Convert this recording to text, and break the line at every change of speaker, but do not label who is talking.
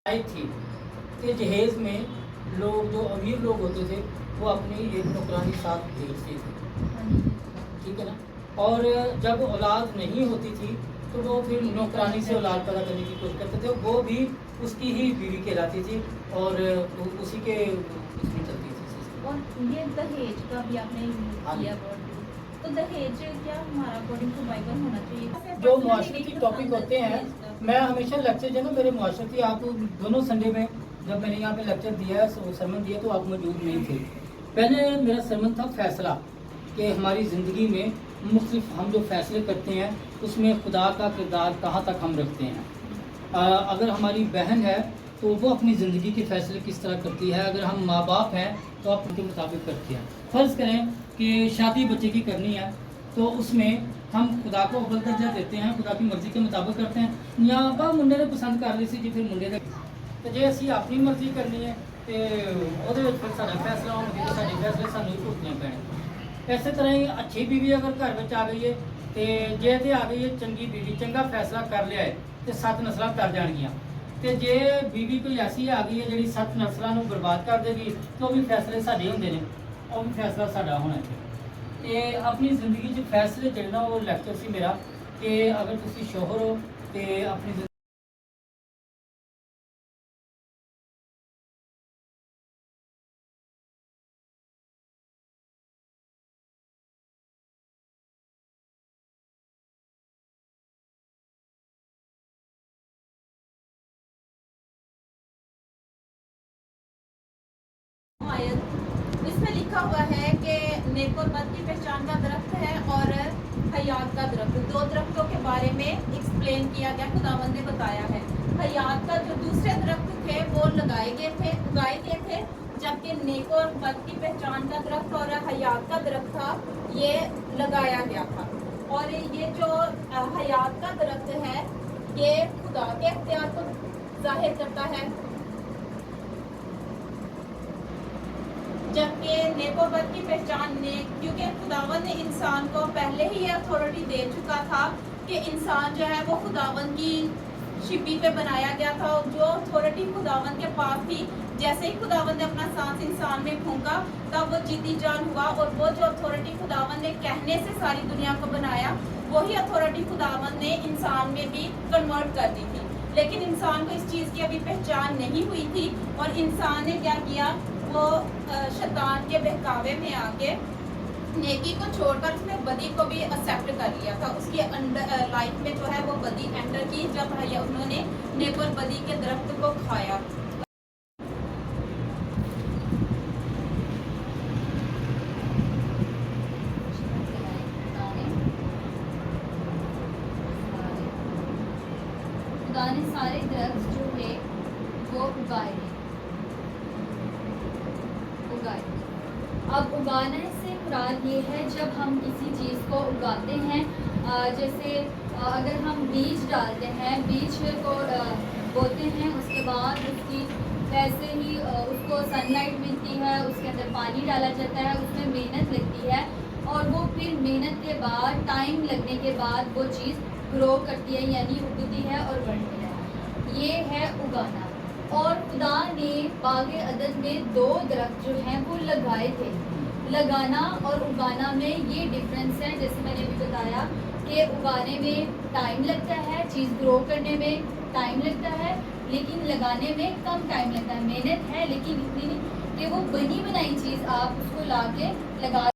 आई थी कि जहेज में लोग जो अमीर लोग होते थे वो अपनी एक नौकरानी साथ भेजते थे, ठीक है ना। और जब औलाद नहीं होती थी तो वो फिर नौकरानी से औलाद पैदा करने की कोशिश करते थे, वो भी उसकी ही बीवी कहलाती थी और उसी के उसमें चलती थी।
और ये दहेज का भी आपने
हाँ
किया वर्ड, तो दहेज क्या हमारा अकॉर्डिंग टू बाइबल होना चाहिए?
जो मुआशरती टॉपिक होते हैं, मैं हमेशा लेक्चर जो ना मेरे मुआशरती, आप दोनों संडे में जब मैंने यहाँ पे लेक्चर दिया सरमन दिया तो आप मौजूद नहीं थे। पहले मेरा सरमन था फैसला, कि हमारी ज़िंदगी में मुख्तलिफ हम जो फैसले करते हैं उसमें खुदा का किरदार कहाँ तक हम रखते हैं। अगर हमारी बहन है तो वो अपनी ज़िंदगी के फैसले किस तरह करती है, अगर हम माँ बाप हैं तो आप उनके मुताबिक करते हैं। फ़र्ज़ करें कि शादी बच्चे की करनी है तो उसमें हम खुदा को अव्वल दर्जा देते हैं, खुदा की मर्ज़ी के मुताबिक करते हैं। या बा मुंडे ने पसंद कर ली सी जी, फिर मुंडे ने तो जे असी अपनी मर्ज़ी करनी है तो वो फिर साडा फैसला होगा, तो साडे फैसले सानू ही भुगतने पैने। इस तरह ही अच्छी बीवी अगर घर में आ गई है तो जे तो आ गई है चंगी बीवी, चंगा फैसला कर लिया है तो 7 नस्लां तर जाएगियां। तो जे बीवी कोई ऐसी आ गई है जी 7 नस्लों को बर्बाद कर देगी तो भी फैसले साडे होंदे ने, वो भी फैसला साडा होना चाहिए। तो अपनी जिंदगी च फैसले चलना वो लैक्चर सी मेरा कि अगर तुसी शोहर हो तो अपनी
आयत इसमें लिखा हुआ है कि नेक और बद की पहचान का दरख्त है और हयात का दरख्त, 2 दरख्तों के बारे में एक्सप्लेन किया गया, खुदावंद ने बताया है। हयात का जो दूसरे दरख्त थे वो उगाए गए थे, जबकि नेक और बद की पहचान का दरख्त और हयात का दरख्त था ये लगाया गया था। और ये जो हयात का दरख्त है ये खुदा के इख्तियार को जाहिर करता है, जबकि नेकोबत की पहचान ने, क्योंकि खुदावन ने इंसान को पहले ही ये अथॉरिटी दे चुका था कि इंसान जो है वो खुदावन की शिपी पे बनाया गया था। जो अथॉरिटी खुदावन के पास थी, जैसे ही खुदावन ने अपना सांस इंसान में फूंका तब वो जीती जान हुआ, और वो जो अथॉरिटी खुदावन ने कहने से सारी दुनिया को बनाया वही अथॉरिटी खुदावन ने इंसान में भी कन्वर्ट कर दी थी। लेकिन इंसान को इस चीज़ की अभी पहचान नहीं हुई थी और इंसान ने क्या किया, वो शैतान के बहकावे में आके नेकी को छोड़कर उसने बदी को भी एक्सेप्ट कर लिया था। उसकी लाइफ में जो है वो बदी एंटर की जब उन्होंने नेक और बदी के दरख्त को खाया।
खुदा ने सारे दरख्त जो है वो उगाए। अब उगाने से मुराद ये है जब हम किसी चीज़ को उगाते हैं, जैसे अगर हम बीज डालते हैं, बीज को बोते हैं, उसके बाद उसकी वैसे ही उसको सनलाइट मिलती है, उसके अंदर पानी डाला जाता है, उसमें मेहनत लगती है और वो फिर मेहनत के बाद टाइम लगने के बाद वो चीज़ ग्रो करती है, यानी उगती है और बढ़ती है। ये है उगाना। और खुदा ने बागे अदद में 2 दरख्त जो हैं वो लगाए थे। लगाना और उगाना में ये डिफरेंस है, जैसे मैंने अभी बताया कि उगाने में टाइम लगता है, चीज़ ग्रो करने में टाइम लगता है, लेकिन लगाने में कम टाइम लगता है। मेहनत है लेकिन इतनी नहीं कि वो बनी बनाई चीज़ आप उसको ला के लगा